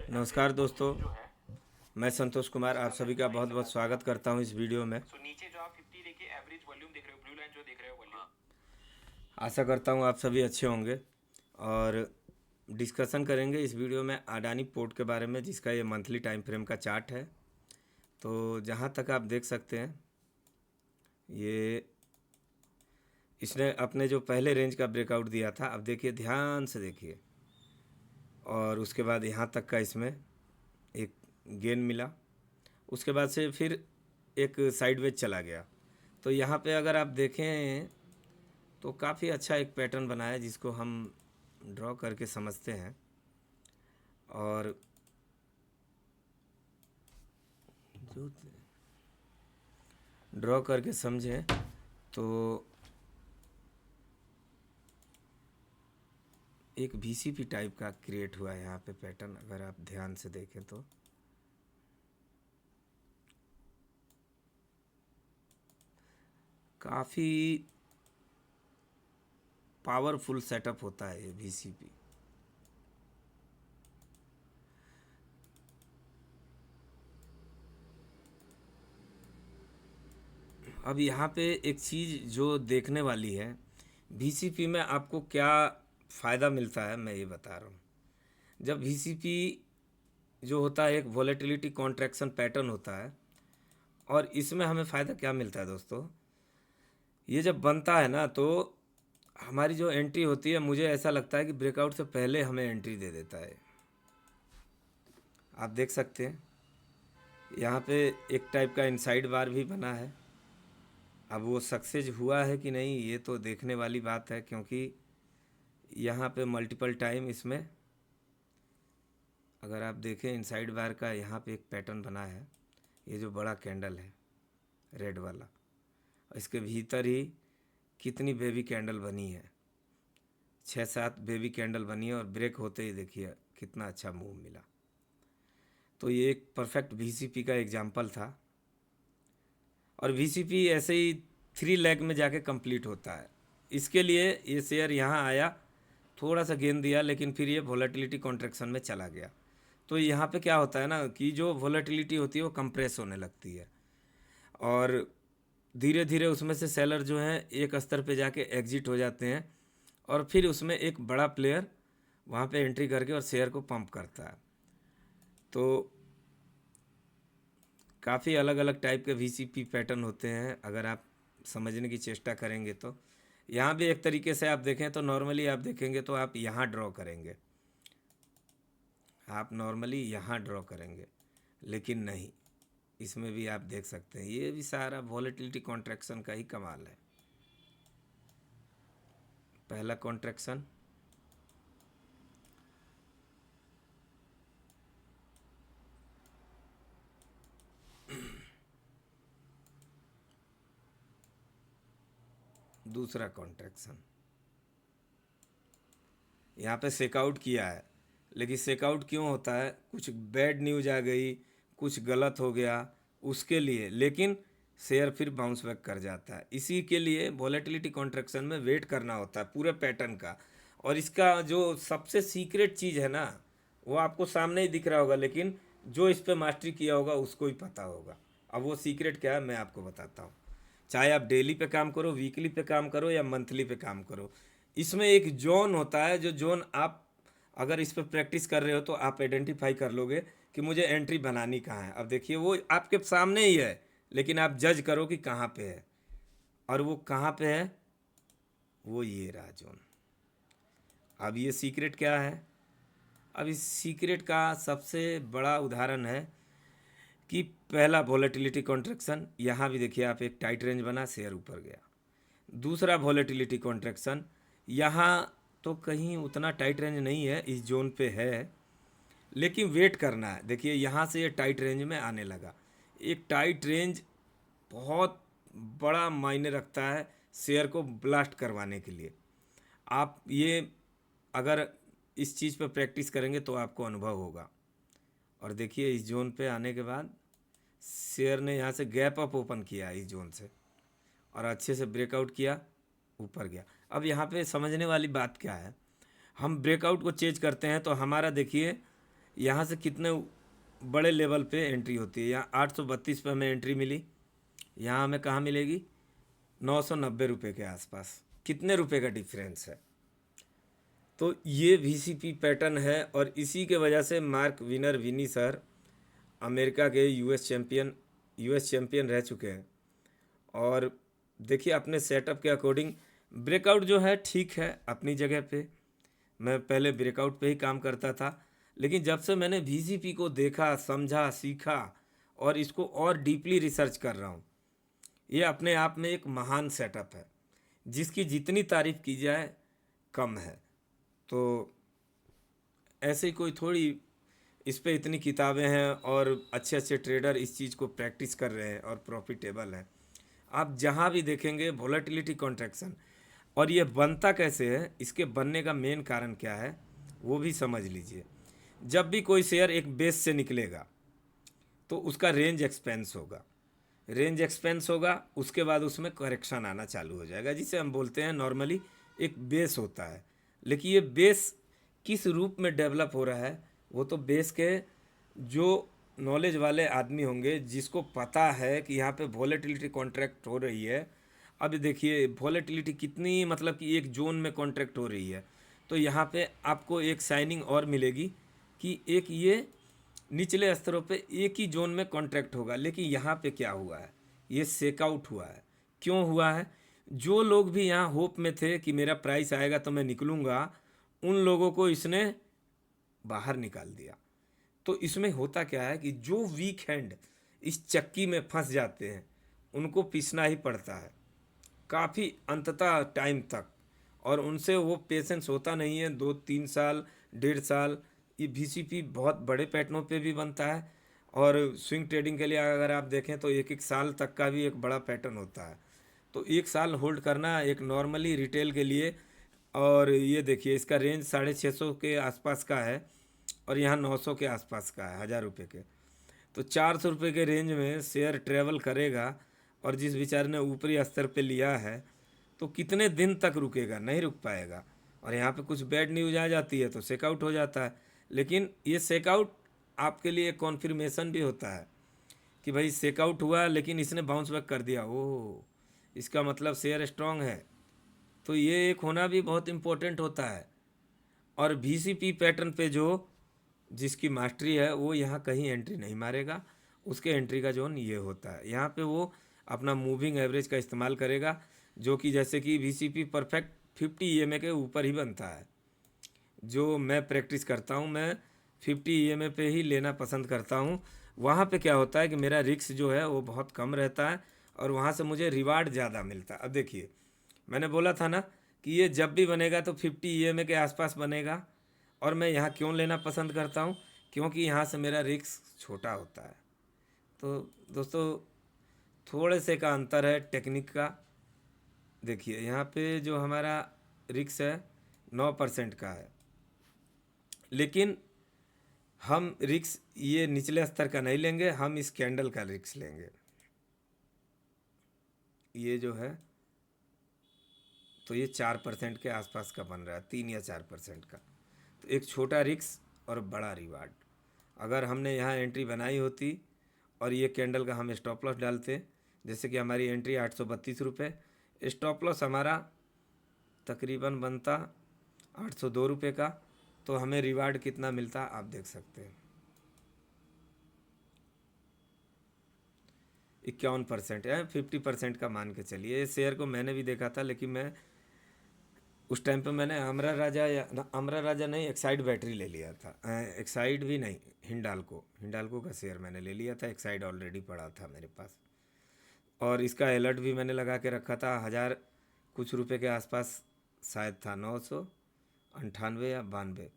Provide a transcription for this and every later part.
नमस्कार दोस्तों, मैं संतोष कुमार आप सभी का बहुत बहुत स्वागत करता हूं इस वीडियो में। नीचे जो आप 50 देखिए, एवरेज वॉल्यूम देख रहे हो, ब्लू लाइन जो देख रहे हो वॉल्यूम। आशा करता हूं आप सभी अच्छे होंगे और डिस्कशन करेंगे इस वीडियो में अडानी पोर्ट के बारे में, जिसका ये मंथली टाइम फ्रेम का चार्ट है। तो जहां तक आप देख सकते हैं, ये इसने अपने जो पहले रेंज का ब्रेकआउट दिया था, अब देखिए ध्यान से देखिए, और उसके बाद यहाँ तक का इसमें एक गेन मिला। उसके बाद से फिर एक साइडवेज चला गया। तो यहाँ पे अगर आप देखें तो काफ़ी अच्छा एक पैटर्न बना है, जिसको हम ड्रॉ करके समझते हैं। और जो ड्रॉ करके समझें तो एक VCP टाइप का क्रिएट हुआ है यहाँ पे पैटर्न, अगर आप ध्यान से देखें तो। काफ़ी पावरफुल सेटअप होता है ये VCP। अब यहाँ पे एक चीज़ जो देखने वाली है, VCP में आपको क्या फ़ायदा मिलता है, मैं ये बता रहा हूँ। जब VCP जो होता है एक वॉलेटिलिटी कॉन्ट्रैक्शन पैटर्न होता है, और इसमें हमें फ़ायदा क्या मिलता है दोस्तों, ये जब बनता है ना, तो हमारी जो एंट्री होती है, मुझे ऐसा लगता है कि ब्रेकआउट से पहले हमें एंट्री दे देता है। आप देख सकते हैं यहाँ पे एक टाइप का इनसाइड बार भी बना है। अब वो सक्सेस हुआ है कि नहीं, ये तो देखने वाली बात है, क्योंकि यहाँ पे मल्टीपल टाइम इसमें अगर आप देखें इनसाइड बार का यहाँ पे एक पैटर्न बना है। ये जो बड़ा कैंडल है रेड वाला, इसके भीतर ही कितनी बेबी कैंडल बनी है, 6-7 बेबी कैंडल बनी है, और ब्रेक होते ही देखिए कितना अच्छा मूव मिला। तो ये एक परफेक्ट VCP का एग्जाम्पल था। और VCP ऐसे ही 3 लेग में जाके कंप्लीट होता है। इसके लिए ये शेयर यहाँ आया, थोड़ा सा गेन दिया, लेकिन फिर ये वॉलेटिलिटी कॉन्ट्रैक्शन में चला गया। तो यहाँ पे क्या होता है ना, कि जो वॉलेटिलिटी होती है वो कंप्रेस होने लगती है, और धीरे धीरे उसमें से सेलर जो हैं एक स्तर पे जाके एग्जिट हो जाते हैं, और फिर उसमें एक बड़ा प्लेयर वहाँ पे एंट्री करके और शेयर को पंप करता है। तो काफ़ी अलग अलग टाइप के VCP पैटर्न होते हैं, अगर आप समझने की चेष्टा करेंगे तो। यहाँ भी एक तरीके से आप देखें तो नॉर्मली आप देखेंगे तो आप यहाँ ड्रॉ करेंगे, आप नॉर्मली यहाँ ड्रॉ करेंगे, लेकिन नहीं, इसमें भी आप देख सकते हैं ये भी सारा वॉलेटिलिटी कॉन्ट्रैक्शन का ही कमाल है। पहला कॉन्ट्रैक्शन, दूसरा कॉन्ट्रैक्शन, यहाँ पे सेकआउट किया है, लेकिन सेकआउट क्यों होता है, कुछ बैड न्यूज आ गई, कुछ गलत हो गया उसके लिए, लेकिन शेयर फिर बाउंस बैक कर जाता है। इसी के लिए वॉलेटिलिटी कॉन्ट्रैक्शन में वेट करना होता है पूरे पैटर्न का। और इसका जो सबसे सीक्रेट चीज़ है ना, वो आपको सामने ही दिख रहा होगा, लेकिन जो इस पर मास्टरी किया होगा उसको ही पता होगा। अब वो सीक्रेट क्या है मैं आपको बताता हूँ। चाहे आप डेली पे काम करो, वीकली पे काम करो, या मंथली पे काम करो, इसमें एक जोन होता है, जो जोन आप अगर इस पर प्रैक्टिस कर रहे हो तो आप आइडेंटिफाई कर लोगे कि मुझे एंट्री बनानी कहाँ है। अब देखिए वो आपके सामने ही है, लेकिन आप जज करो कि कहाँ पे है, और वो कहाँ पे है, वो ये रहा जोन। अब ये सीक्रेट क्या है, अब इस सीक्रेट का सबसे बड़ा उदाहरण है कि पहला वॉलेटिलिटी कॉन्ट्रैक्शन, यहाँ भी देखिए आप एक टाइट रेंज बना, शेयर ऊपर गया। दूसरा वॉलेटिलिटी कॉन्ट्रैक्शन, यहाँ तो कहीं उतना टाइट रेंज नहीं है, इस जोन पे है, लेकिन वेट करना है। देखिए यहाँ से ये टाइट रेंज में आने लगा। एक टाइट रेंज बहुत बड़ा मायने रखता है शेयर को ब्लास्ट करवाने के लिए। आप ये अगर इस चीज़ पर प्रैक्टिस करेंगे तो आपको अनुभव होगा। और देखिए इस जोन पे आने के बाद शेयर ने यहाँ से गैप अप ओपन किया इस जोन से, और अच्छे से ब्रेकआउट किया, ऊपर गया। अब यहाँ पे समझने वाली बात क्या है, हम ब्रेकआउट को चेंज करते हैं तो हमारा देखिए यहाँ से कितने बड़े लेवल पे एंट्री होती है। यहाँ 832 पे हमें एंट्री मिली, यहाँ हमें कहाँ मिलेगी 990 रुपये के आसपास। कितने रुपए का डिफरेंस है। तो ये VCP पैटर्न है और इसी के वजह से मार्क विनर विनी सर अमेरिका के यूएस चैम्पियन रह चुके हैं। और देखिए अपने सेटअप के अकॉर्डिंग ब्रेकआउट जो है ठीक है अपनी जगह पे। मैं पहले ब्रेकआउट पे ही काम करता था, लेकिन जब से मैंने VCP को देखा, समझा, सीखा और इसको और डीपली रिसर्च कर रहा हूँ, ये अपने आप में एक महान सेटअप है जिसकी जितनी तारीफ की जाए कम है। तो ऐसे ही कोई थोड़ी इस पे इतनी किताबें हैं और अच्छे अच्छे ट्रेडर इस चीज़ को प्रैक्टिस कर रहे हैं और प्रॉफिटेबल हैं। आप जहाँ भी देखेंगे वोलेटिलिटी कॉन्ट्रैक्शन, और ये बनता कैसे है, इसके बनने का मेन कारण क्या है वो भी समझ लीजिए। जब भी कोई शेयर एक बेस से निकलेगा तो उसका रेंज एक्सपेंस होगा, रेंज एक्सपेंस होगा, उसके बाद उसमें करेक्शन आना चालू हो जाएगा, जिसे हम बोलते हैं नॉर्मली एक बेस होता है। लेकिन ये बेस किस रूप में डेवलप हो रहा है वो तो बेस के जो नॉलेज वाले आदमी होंगे, जिसको पता है कि यहाँ पे वॉलेटिलिटी कॉन्ट्रैक्ट हो रही है। अब देखिए वॉलेटिलिटी कितनी, मतलब कि एक जोन में कॉन्ट्रैक्ट हो रही है, तो यहाँ पे आपको एक साइनिंग और मिलेगी कि एक ये निचले स्तरों पे एक ही जोन में कॉन्ट्रैक्ट होगा। लेकिन यहाँ पे क्या हुआ है, ये सेकआउट हुआ है। क्यों हुआ है? जो लोग भी यहाँ होप में थे कि मेरा प्राइस आएगा तो मैं निकलूँगा, उन लोगों को इसने बाहर निकाल दिया। तो इसमें होता क्या है कि जो वीक हैंड इस चक्की में फंस जाते हैं उनको पीसना ही पड़ता है काफ़ी अंततः टाइम तक, और उनसे वो पेशेंस होता नहीं है। 2-3 साल, 1.5 साल। ये VCP बहुत बड़े पैटर्नों पे भी बनता है, और स्विंग ट्रेडिंग के लिए अगर आप देखें तो 1-1 साल तक का भी एक बड़ा पैटर्न होता है। तो 1 साल होल्ड करना एक नॉर्मली रिटेल के लिए। और ये देखिए इसका रेंज 650 के आसपास का है और यहाँ 900 के आसपास का है, 1000 रुपये के। तो 400 रुपये के रेंज में शेयर ट्रेवल करेगा, और जिस बेचारे ने ऊपरी स्तर पे लिया है तो कितने दिन तक रुकेगा, नहीं रुक पाएगा। और यहाँ पे कुछ बैड न्यूज आ जाती है तो सेकआउट हो जाता है। लेकिन ये सेकआउट आपके लिए कॉन्फर्मेशन भी होता है कि भाई सेकआउट हुआ लेकिन इसने बाउंस बैक कर दिया, ओह इसका मतलब शेयर स्ट्रांग है। तो ये एक होना भी बहुत इम्पोर्टेंट होता है। और VCP पैटर्न पे जो जिसकी मास्टरी है वो यहाँ कहीं एंट्री नहीं मारेगा, उसके एंट्री का जोन ये होता है। यहाँ पे वो अपना मूविंग एवरेज का इस्तेमाल करेगा, जो कि जैसे कि VCP परफेक्ट 50 EMA के ऊपर ही बनता है। जो मैं प्रैक्टिस करता हूँ, मैं 50 EMA पे ही लेना पसंद करता हूँ। वहाँ पे क्या होता है कि मेरा रिस्क जो है वो बहुत कम रहता है और वहाँ से मुझे रिवार्ड ज़्यादा मिलता है। अब देखिए मैंने बोला था ना कि ये जब भी बनेगा तो 50 EMA के आसपास बनेगा, और मैं यहाँ क्यों लेना पसंद करता हूँ, क्योंकि यहाँ से मेरा रिस्क छोटा होता है। तो दोस्तों थोड़े से का अंतर है टेक्निक का। देखिए यहाँ पे जो हमारा रिस्क है 9% का है, लेकिन हम रिस्क ये निचले स्तर का नहीं लेंगे, हम इस कैंडल का रिस्क लेंगे। ये जो है तो ये 4% के आसपास का बन रहा है, 3 या 4% का। तो एक छोटा रिस्क और बड़ा रिवार्ड। अगर हमने यहाँ एंट्री बनाई होती और ये कैंडल का हम स्टॉप लॉस डालते, जैसे कि हमारी एंट्री 832 रुपये, स्टॉप लॉस हमारा तकरीबन बनता 802 रुपये का, तो हमें रिवार्ड कितना मिलता आप देख सकते हैं, 51% है। 50% का मान के चलिए। इस शेयर को मैंने भी देखा था, लेकिन मैं उस टाइम पे मैंने अमरा राजा नहीं, एक्साइड बैटरी ले लिया था। एक्साइड भी नहीं, हिंडाल्को का शेयर मैंने ले लिया था। एक्साइड ऑलरेडी पड़ा था मेरे पास, और इसका अलर्ट भी मैंने लगा के रखा था। 1000 कुछ रुपए के आसपास शायद था, 998 या 92,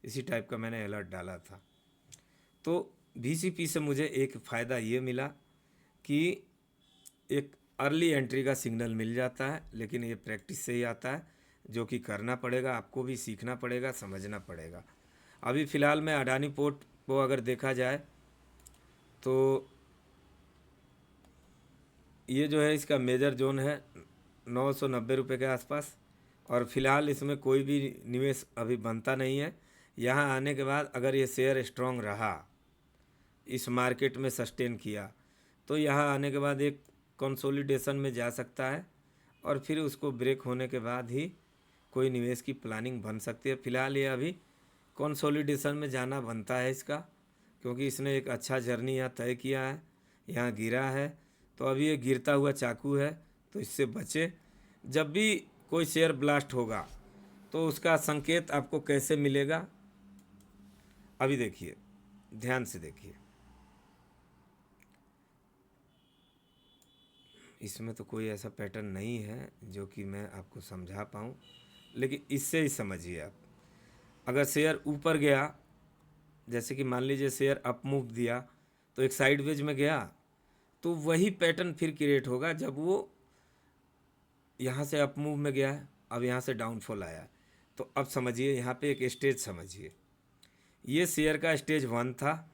इसी टाइप का मैंने अलर्ट डाला था। तो VCP से मुझे एक फ़ायदा ये मिला कि एक अर्ली एंट्री का सिग्नल मिल जाता है, लेकिन ये प्रैक्टिस से ही आता है, जो कि करना पड़ेगा, आपको भी सीखना पड़ेगा, समझना पड़ेगा। अभी फ़िलहाल में अडानी पोर्ट को अगर देखा जाए तो ये जो है इसका मेजर जोन है 990 रुपये के आसपास, और फ़िलहाल इसमें कोई भी निवेश अभी बनता नहीं है। यहाँ आने के बाद अगर ये शेयर स्ट्रांग रहा, इस मार्केट में सस्टेन किया, तो यहाँ आने के बाद एक कंसोलिडेशन में जा सकता है और फिर उसको ब्रेक होने के बाद ही कोई निवेश की प्लानिंग बन सकती है। फिलहाल ये अभी कंसोलिडेशन में जाना बनता है इसका, क्योंकि इसने एक अच्छा जर्नी यहाँ तय किया है, यहाँ गिरा है, तो अभी ये गिरता हुआ चाकू है, तो इससे बचे। जब भी कोई शेयर ब्लास्ट होगा तो उसका संकेत आपको कैसे मिलेगा, अभी देखिए, ध्यान से देखिए। इसमें तो कोई ऐसा पैटर्न नहीं है जो कि मैं आपको समझा पाऊँ, लेकिन इससे ही समझिए आप। अगर शेयर ऊपर गया, जैसे कि मान लीजिए शेयर अप मूव दिया तो एक साइडवेज में गया, तो वही पैटर्न फिर क्रिएट होगा जब वो यहाँ से अप मूव में गया है, अब यहाँ से डाउनफॉल आया है। तो अब समझिए, यहाँ पे एक स्टेज समझिए, ये शेयर का स्टेज 1 था,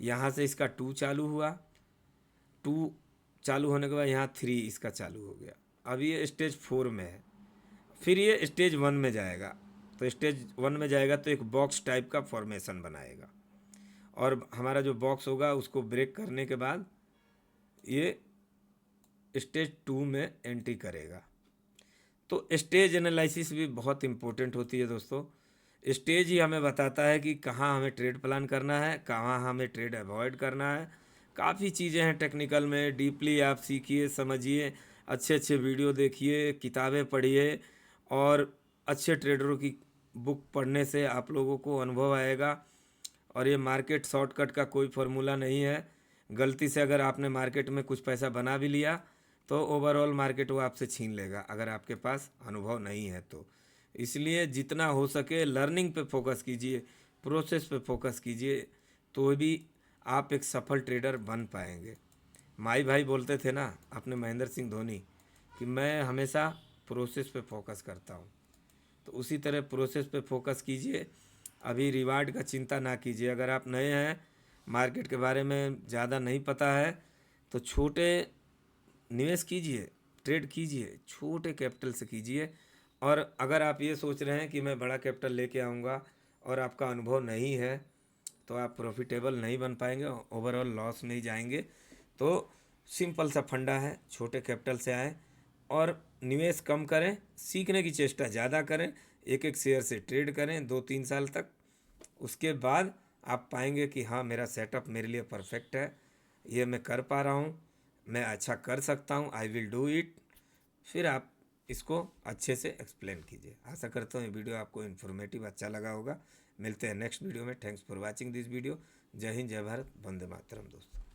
यहाँ से इसका 2 चालू हुआ, 2 चालू होने के बाद यहाँ 3 इसका चालू हो गया, अब ये स्टेज 4 में है, फिर ये स्टेज 1 में जाएगा। तो स्टेज 1 में जाएगा तो एक बॉक्स टाइप का फॉर्मेशन बनाएगा, और हमारा जो बॉक्स होगा उसको ब्रेक करने के बाद ये स्टेज 2 में एंट्री करेगा। तो स्टेज एनालिसिस भी बहुत इम्पोर्टेंट होती है दोस्तों। स्टेज ही हमें बताता है कि कहाँ हमें ट्रेड प्लान करना है, कहाँ हमें ट्रेड अवॉइड करना है। काफ़ी चीज़ें हैं टेक्निकल में, डीपली आप सीखिए, समझिए, अच्छे अच्छे वीडियो देखिए, किताबें पढ़िए, और अच्छे ट्रेडरों की बुक पढ़ने से आप लोगों को अनुभव आएगा। और ये मार्केट शॉर्टकट का कोई फार्मूला नहीं है। गलती से अगर आपने मार्केट में कुछ पैसा बना भी लिया तो ओवरऑल मार्केट वो आपसे छीन लेगा, अगर आपके पास अनुभव नहीं है तो। इसलिए जितना हो सके लर्निंग पे फोकस कीजिए, प्रोसेस पे फोकस कीजिए, तो भी आप एक सफल ट्रेडर बन पाएंगे। माई भाई बोलते थे ना अपने महेंद्र सिंह धोनी कि मैं हमेशा प्रोसेस पे फोकस करता हूँ। तो उसी तरह प्रोसेस पे फोकस कीजिए, अभी रिवार्ड का चिंता ना कीजिए। अगर आप नए हैं, मार्केट के बारे में ज़्यादा नहीं पता है, तो छोटे निवेश कीजिए, ट्रेड कीजिए, छोटे कैपिटल से कीजिए। और अगर आप ये सोच रहे हैं कि मैं बड़ा कैपिटल लेके आऊँगा और आपका अनुभव नहीं है, तो आप प्रॉफिटेबल नहीं बन पाएंगे, ओवरऑल लॉस में ही जाएंगे। तो सिंपल सा फंडा है, छोटे कैपिटल से आएँ और निवेश कम करें, सीखने की चेष्टा ज़्यादा करें, एक एक शेयर से ट्रेड करें 2-3 साल तक। उसके बाद आप पाएंगे कि हाँ, मेरा सेटअप मेरे लिए परफेक्ट है, ये मैं कर पा रहा हूँ, मैं अच्छा कर सकता हूँ, आई विल डू इट। फिर आप इसको अच्छे से एक्सप्लेन कीजिए। आशा करता हूँ ये वीडियो आपको इन्फॉर्मेटिव अच्छा लगा होगा। मिलते हैं नेक्स्ट वीडियो में। Thanks for watching this video. जय हिंद, जय भारत, वंदे मातरम दोस्तों।